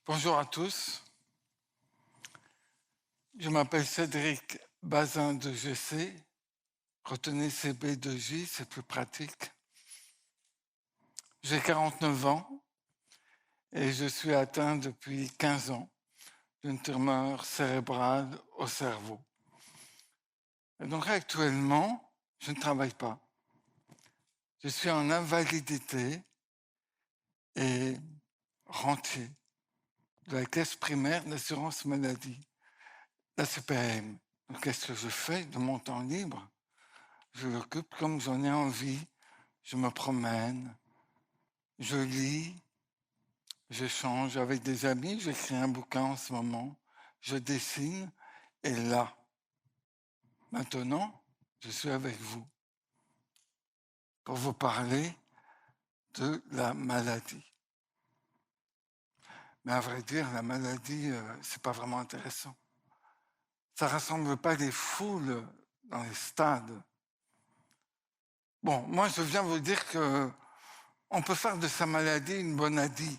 Bonjour à tous, je m'appelle Cédric Bazin de GC, retenez CB2J, c'est plus pratique. J'ai 49 ans et je suis atteint depuis 15 ans d'une tumeur cérébrale au cerveau. Et donc actuellement, je ne travaille pas. Je suis en invalidité et rentier de la caisse primaire d'assurance maladie, la CPAM. Donc qu'est-ce que je fais de mon temps libre? Je l'occupe comme j'en ai envie. Je me promène, je lis, j'échange avec des amis, j'écris un bouquin en ce moment, je dessine, et là, maintenant, je suis avec vous pour vous parler de la maladie. Mais à vrai dire, la maladie, c'est pas vraiment intéressant. Ça rassemble pas des foules dans les stades. Bon, moi, je viens vous dire que on peut faire de sa maladie une bonadie.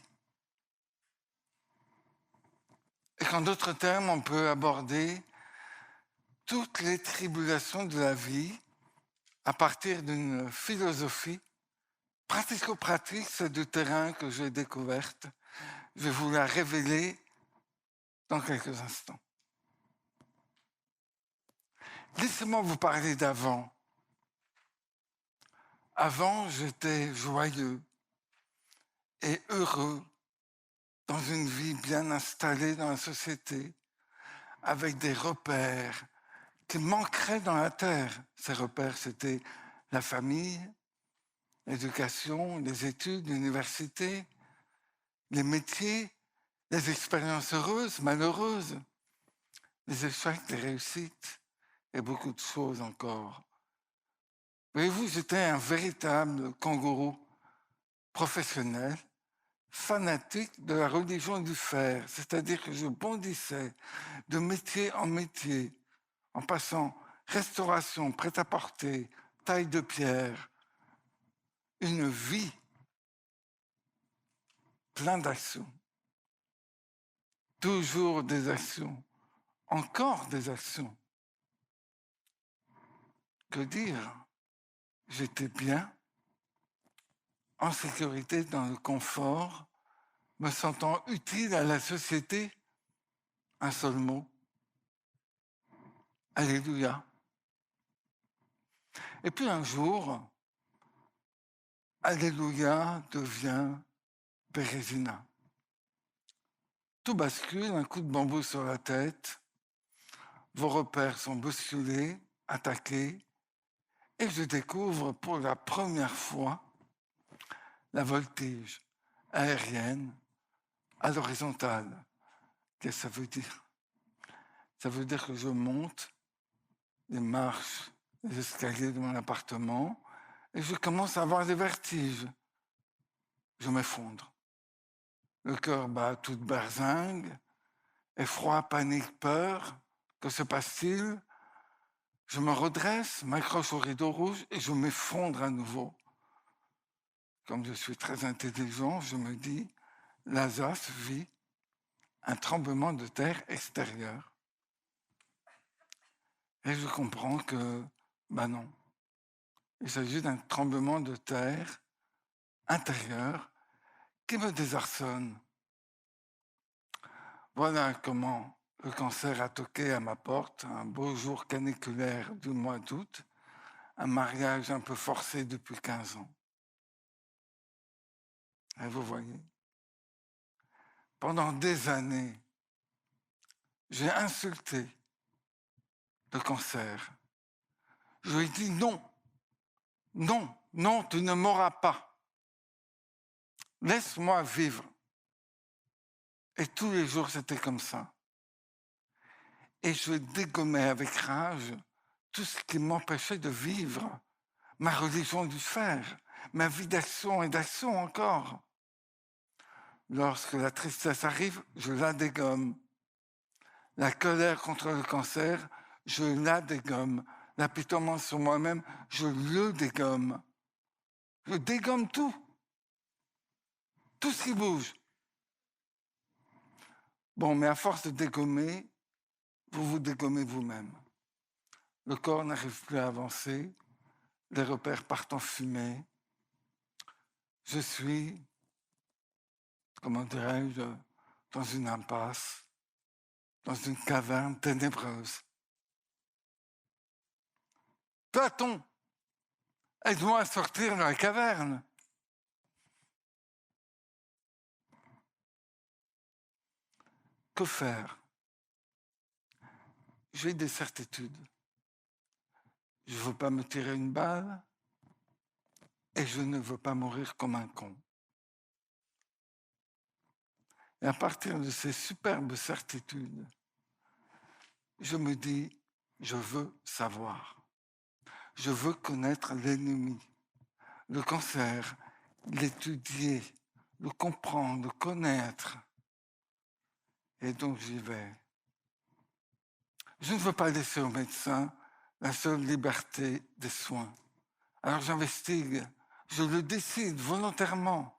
Et qu'en d'autres termes, on peut aborder toutes les tribulations de la vie à partir d'une philosophie pratico-pratique, c'est du terrain que j'ai découverte. Je vais vous la révéler dans quelques instants. Laissez-moi vous parler d'avant. Avant, j'étais joyeux et heureux dans une vie bien installée dans la société, avec des repères qui manqueraient dans la terre. Ces repères, c'était la famille, l'éducation, les études, l'université, les métiers, les expériences heureuses, malheureuses, les échecs, les réussites et beaucoup de choses encore. Voyez-vous, j'étais un véritable kangourou professionnel, fanatique de la religion du fer, c'est-à-dire que je bondissais de métier en métier, en passant restauration, prêt-à-porter, taille de pierre, une vie pleine d'actions, toujours des actions, encore des actions. Que dire? J'étais bien, en sécurité, dans le confort, me sentant utile à la société. Un seul mot. Alléluia. Et puis un jour, Alléluia devient Bérésina. Tout bascule, un coup de bambou sur la tête, vos repères sont bousculés, attaqués, et je découvre pour la première fois la voltige aérienne à l'horizontale. Qu'est-ce que ça veut dire? Ça veut dire que je monte les marches, les escaliers de mon appartement et je commence à avoir des vertiges. Je m'effondre. Le cœur bat toute berzingue, effroi, panique, peur. Que se passe-t-il? Je me redresse, m'accroche au rideau rouge et je m'effondre à nouveau. Comme je suis très intelligent, je me dis, l'Alsace vit un tremblement de terre extérieur. Et je comprends que, non, il s'agit d'un tremblement de terre intérieur qui me désarçonne. Voilà comment le cancer a toqué à ma porte, un beau jour caniculaire du mois d'août, un mariage un peu forcé depuis 15 ans. Et vous voyez, pendant des années, j'ai insulté le cancer. Je lui ai dit non, non, non, tu ne m'auras pas. Laisse-moi vivre. Et tous les jours, c'était comme ça. Et je dégommais avec rage tout ce qui m'empêchait de vivre, ma religion du fer, ma vie d'action et d'action encore. Lorsque la tristesse arrive, je la dégomme. La colère contre le cancer, je la dégomme. L'apitoiement sur moi-même, je le dégomme. Je dégomme tout. Tout ce qui bouge. Bon, mais à force de dégommer, vous vous dégommez vous-même. Le corps n'arrive plus à avancer, les repères partent en fumée. Je suis, comment dirais-je, dans une impasse, dans une caverne ténébreuse. Platon, aide-moi à sortir de la caverne. Que faire? J'ai des certitudes. Je ne veux pas me tirer une balle et je ne veux pas mourir comme un con. Et à partir de ces superbes certitudes, je me dis, je veux savoir. Je veux connaître l'ennemi, le cancer, l'étudier, le comprendre, le connaître. Et donc j'y vais. Je ne veux pas laisser au médecin la seule liberté des soins. Alors j'investigue, je le décide volontairement.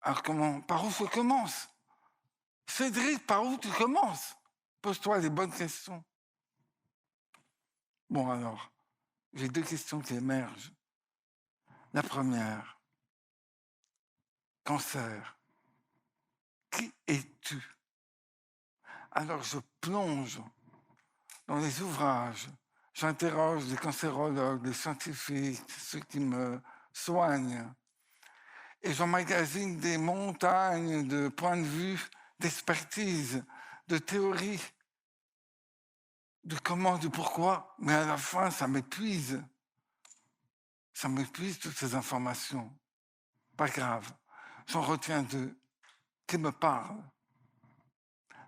Alors par où je commence? Cédric, par où tu commences? Pose-toi les bonnes questions. Bon alors, j'ai 2 questions qui émergent. La première, cancer, qui es-tu? Alors je plonge dans les ouvrages, j'interroge les cancérologues, les scientifiques, ceux qui me soignent, et j'emmagasine des montagnes de points de vue, d'expertise, de théories, de comment, du pourquoi, mais à la fin, ça m'épuise. Ça m'épuise toutes ces informations. Pas grave. J'en retiens 2 qui me parlent.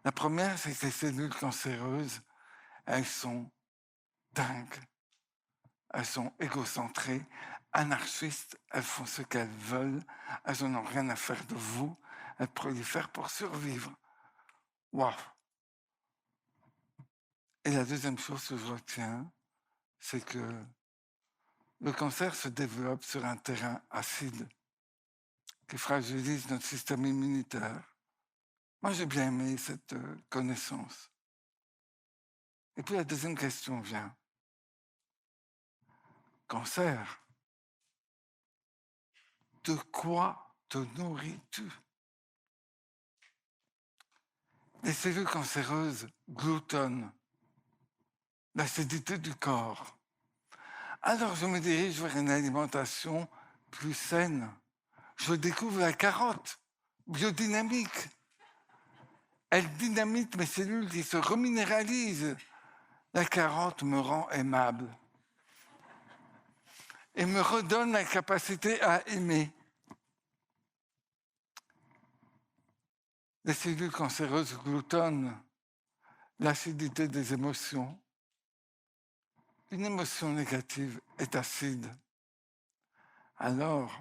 La première, c'est que les cellules cancéreuses, elles sont dingues. Elles sont égocentrées, anarchistes, elles font ce qu'elles veulent, elles n'ont rien à faire de vous, elles prolifèrent pour survivre. Waouh! Et la deuxième chose que je retiens, c'est que le cancer se développe sur un terrain acide qui fragilise notre système immunitaire. Moi, j'ai bien aimé cette connaissance. Et puis la deuxième question vient. Cancer, de quoi te nourris-tu? Les cellules cancéreuses gloutonnent l'acidité du corps. Alors je me dirige vers une alimentation plus saine. Je découvre la carotte, biodynamique. Elle dynamite mes cellules qui se reminéralisent. La carotte me rend aimable et me redonne la capacité à aimer. Les cellules cancéreuses gloutonnent l'acidité des émotions. Une émotion négative est acide. Alors,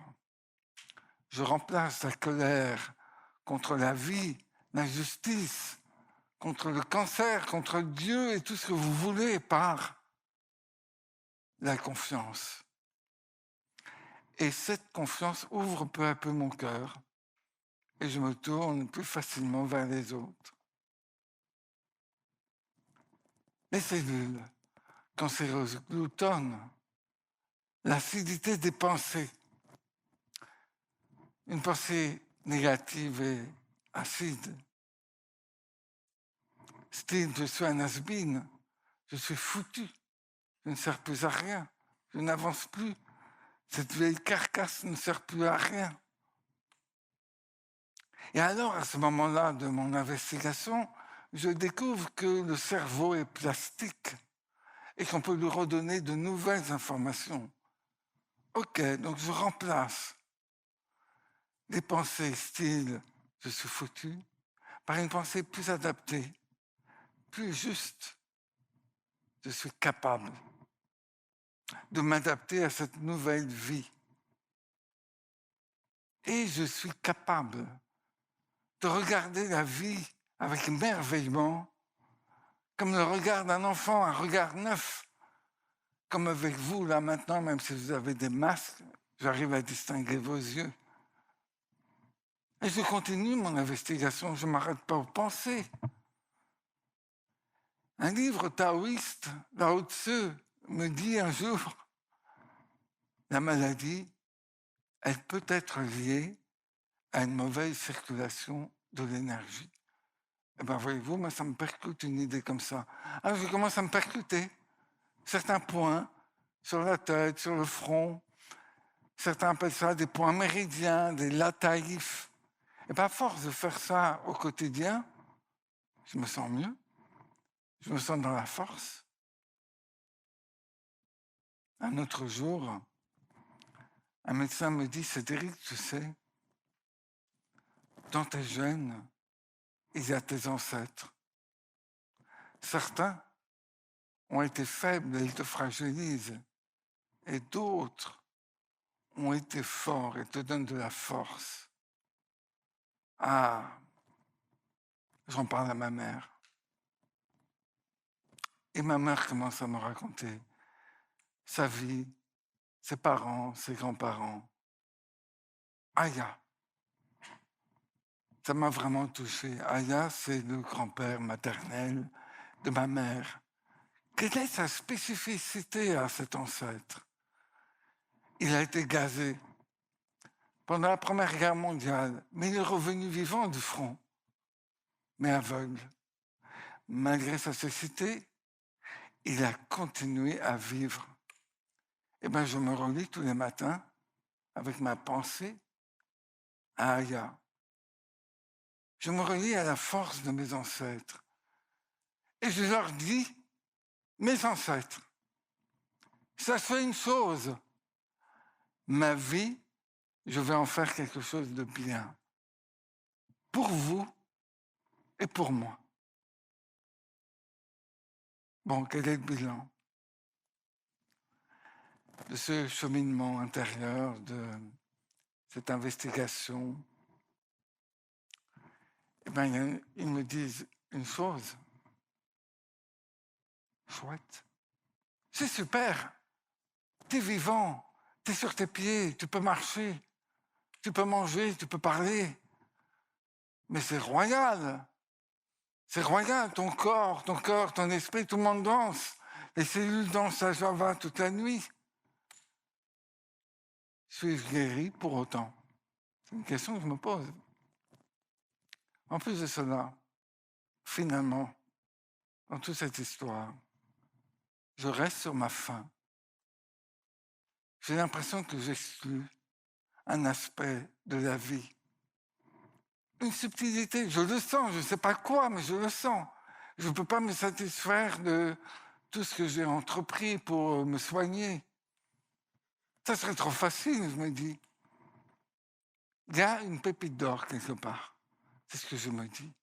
je remplace la colère contre la vie, l'injustice, contre le cancer, contre Dieu et tout ce que vous voulez par la confiance. Et cette confiance ouvre peu à peu mon cœur et je me tourne plus facilement vers les autres. Les cellules cancéreuses gloutonnent l'acidité des pensées. Une pensée négative et acide. Style, je suis un has-been, je suis foutu, je ne sers plus à rien, je n'avance plus, cette vieille carcasse ne sert plus à rien. Et alors, à ce moment-là de mon investigation, je découvre que le cerveau est plastique et qu'on peut lui redonner de nouvelles informations. Ok, donc je remplace les pensées style « je suis foutu » par une pensée plus adaptée, plus juste. Je suis capable de m'adapter à cette nouvelle vie. Et je suis capable de regarder la vie avec émerveillement, comme le regarde un enfant, un regard neuf. Comme avec vous, là, maintenant, même si vous avez des masques, j'arrive à distinguer vos yeux. Et je continue mon investigation, je ne m'arrête pas aux pensées. Un livre taoïste, Lao Tzu, me dit un jour, la maladie, elle peut être liée à une mauvaise circulation de l'énergie. Eh bien, voyez-vous, moi, ça me percute une idée comme ça. Alors, je commence à me percuter certains points sur la tête, sur le front. Certains appellent ça des points méridiens, des lataïfs. Et bien, à force de faire ça au quotidien, je me sens mieux. Je me sens dans la force. Un autre jour, un médecin me dit, Cédric, tu sais, dans tes gènes, il y a tes ancêtres. Certains ont été faibles et ils te fragilisent. Et d'autres ont été forts et te donnent de la force. Ah, j'en parle à ma mère. Et ma mère commence à me raconter sa vie, ses parents, ses grands-parents. Aya, ça m'a vraiment touché. Aya, c'est le grand-père maternel de ma mère. Quelle est sa spécificité à cet ancêtre? Il a été gazé pendant la Première Guerre mondiale, mais il est revenu vivant du front, mais aveugle. Malgré sa cécité, il a continué à vivre. Eh bien, je me relis tous les matins avec ma pensée à Aya. Je me relie à la force de mes ancêtres. Et je leur dis, mes ancêtres, ça fait une chose. Ma vie, je vais en faire quelque chose de bien. Pour vous et pour moi. Bon, quel est le bilan de ce cheminement intérieur, de cette investigation? Eh bien, ils me disent une chose. Chouette. C'est super. T'es vivant. T'es sur tes pieds. Tu peux marcher. Tu peux manger. Tu peux parler. Mais c'est royal. C'est royal. Ton corps, ton esprit, tout le monde danse. Les cellules dansent à Java toute la nuit. Suis-je guéri pour autant? C'est une question que je me pose. En plus de cela, finalement, dans toute cette histoire, je reste sur ma faim. J'ai l'impression que j'exclus un aspect de la vie. Une subtilité, je le sens, je ne sais pas quoi, mais je le sens. Je ne peux pas me satisfaire de tout ce que j'ai entrepris pour me soigner. Ça serait trop facile, je me dis. Il y a une pépite d'or quelque part. C'est ce que je me dis.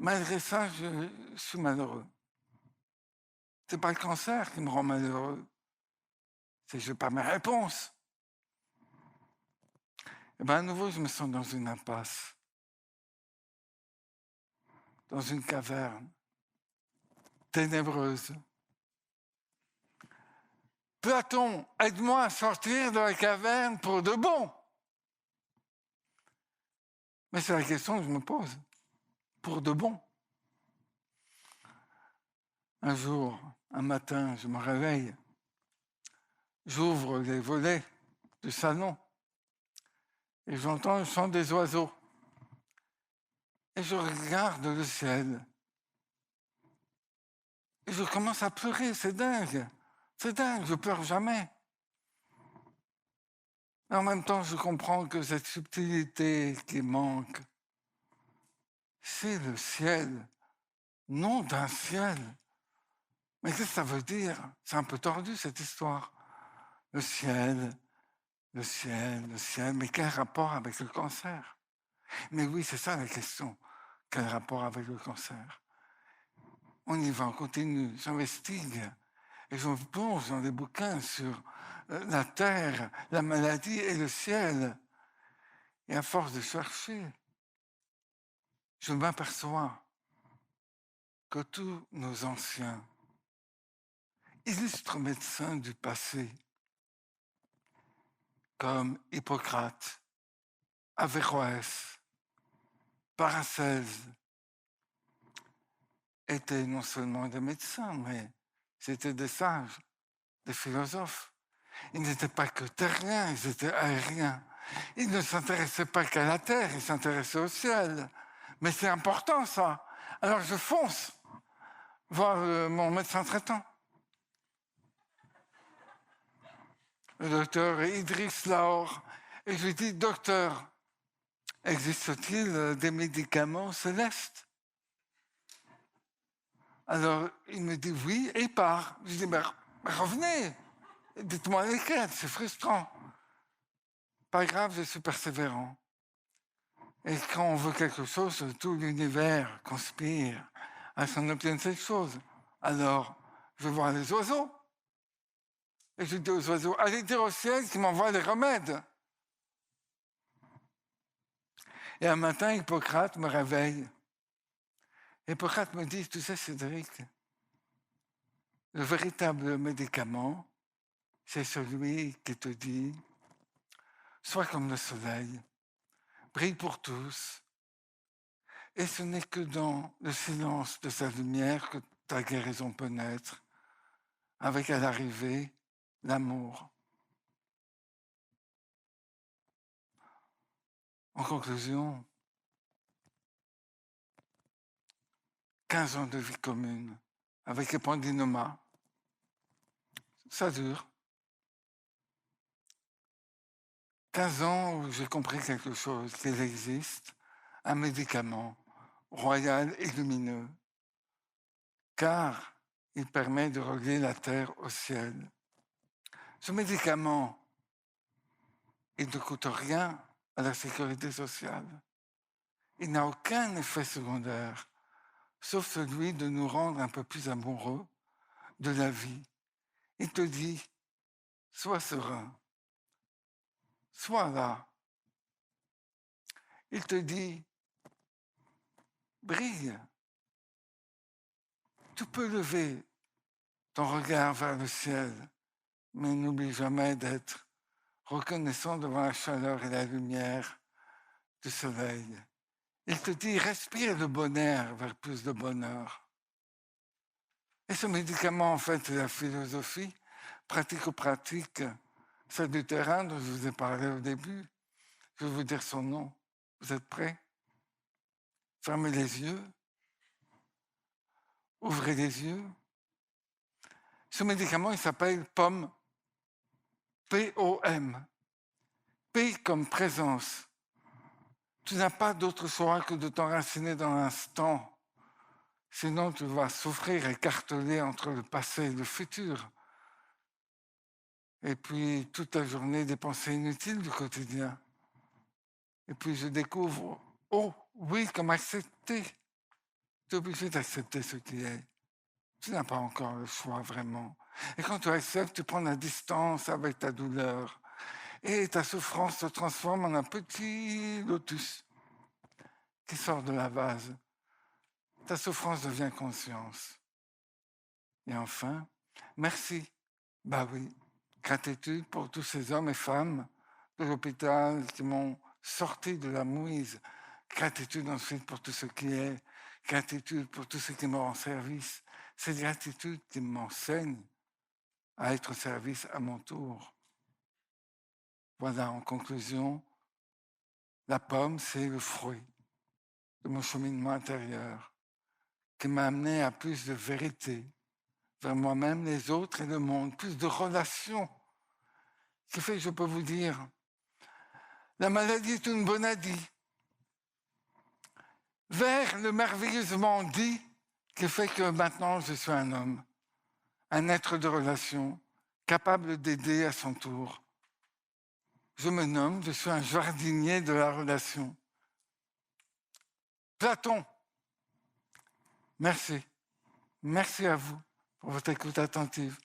Malgré ça, je suis malheureux. Ce n'est pas le cancer qui me rend malheureux. C'est que je n'ai pas mes réponses. Et bien à nouveau, je me sens dans une impasse. Dans une caverne ténébreuse. Platon, aide-moi à sortir de la caverne pour de bon. Mais c'est la question que je me pose. Pour de bon. Un jour, un matin, je me réveille. J'ouvre les volets du salon et j'entends le chant des oiseaux. Et je regarde le ciel. Et je commence à pleurer, c'est dingue. C'est dingue, je pleure jamais. Et en même temps, je comprends que cette subtilité qui manque, c'est le ciel, non d'un ciel. Mais qu'est-ce que ça veut dire? C'est un peu tordu, cette histoire. Le ciel, le ciel, le ciel, mais quel rapport avec le cancer? Mais oui, c'est ça la question. Quel rapport avec le cancer? On y va, on continue, j'investigue. Et je me plonge dans des bouquins sur la terre, la maladie et le ciel. Et à force de chercher, je m'aperçois que tous nos anciens, illustres médecins du passé, comme Hippocrate, Averroès, Paracelse étaient non seulement des médecins, mais c'était des sages, des philosophes. Ils n'étaient pas que terriens, ils étaient aériens. Ils ne s'intéressaient pas qu'à la terre, ils s'intéressaient au ciel. Mais c'est important ça. Alors je fonce voir mon médecin traitant. Le docteur Idriss Laor. Et je lui dis, docteur, existe-t-il des médicaments célestes? Alors il me dit oui et il part. Je dis, mais revenez, dites-moi lesquels, c'est frustrant. Pas grave, je suis persévérant. Et quand on veut quelque chose, tout l'univers conspire à ce qu'on obtienne cette chose. Alors, je vais voir les oiseaux. Et je dis aux oiseaux, allez dire au ciel qu'il m'envoie des remèdes. Et un matin, Hippocrate me réveille. Hippocrate me dit, tu sais, Cédric, le véritable médicament, c'est celui qui te dit, sois comme le soleil, brille pour tous. Et ce n'est que dans le silence de sa lumière que ta guérison peut naître, avec à l'arrivée l'amour. En conclusion, 15 ans de vie commune avec Epandinoma, ça dure. 15 ans où j'ai compris quelque chose, qu'il existe un médicament royal et lumineux, car il permet de relier la terre au ciel. Ce médicament, il ne coûte rien à la sécurité sociale. Il n'a aucun effet secondaire, sauf celui de nous rendre un peu plus amoureux de la vie. Il te dit, sois serein, sois là. Il te dit, brille. Tu peux lever ton regard vers le ciel, mais n'oublie jamais d'être reconnaissant devant la chaleur et la lumière du soleil. Il te dit, respire le bon air vers plus de bonheur. Et ce médicament, en fait, c'est la philosophie pratico-pratique, celle du terrain dont je vous ai parlé au début. Je vais vous dire son nom. Vous êtes prêts? Fermez les yeux. Ouvrez les yeux. Ce médicament, il s'appelle POM. P-O-M. P comme présence. Tu n'as pas d'autre choix que de t'enraciner dans l'instant. Sinon, tu vas souffrir écartelé entre le passé et le futur. Et puis, toute la journée, des pensées inutiles du quotidien. Et puis, je découvre, oh, oui, comme accepter. Tu es obligé d'accepter ce qui est. Tu n'as pas encore le choix, vraiment. Et quand tu acceptes, tu prends la distance avec ta douleur. Et ta souffrance se transforme en un petit lotus qui sort de la vase. Ta souffrance devient conscience. Et enfin, merci. Bah oui, gratitude pour tous ces hommes et femmes de l'hôpital qui m'ont sorti de la mouise. Gratitude ensuite pour tout ce qui est. Gratitude pour tout ce qui me rend service. C'est gratitude qui m'enseigne à être au service à mon tour. Voilà, en conclusion, la pomme, c'est le fruit de mon cheminement intérieur qui m'a amené à plus de vérité vers moi-même, les autres et le monde, plus de relations, qui fait que je peux vous dire, la maladie est une bonadie, vers le merveilleusement dit qui fait que maintenant je suis un homme, un être de relation, capable d'aider à son tour. Je me nomme, je suis un jardinier de la relation. Platon, merci. Merci à vous pour votre écoute attentive.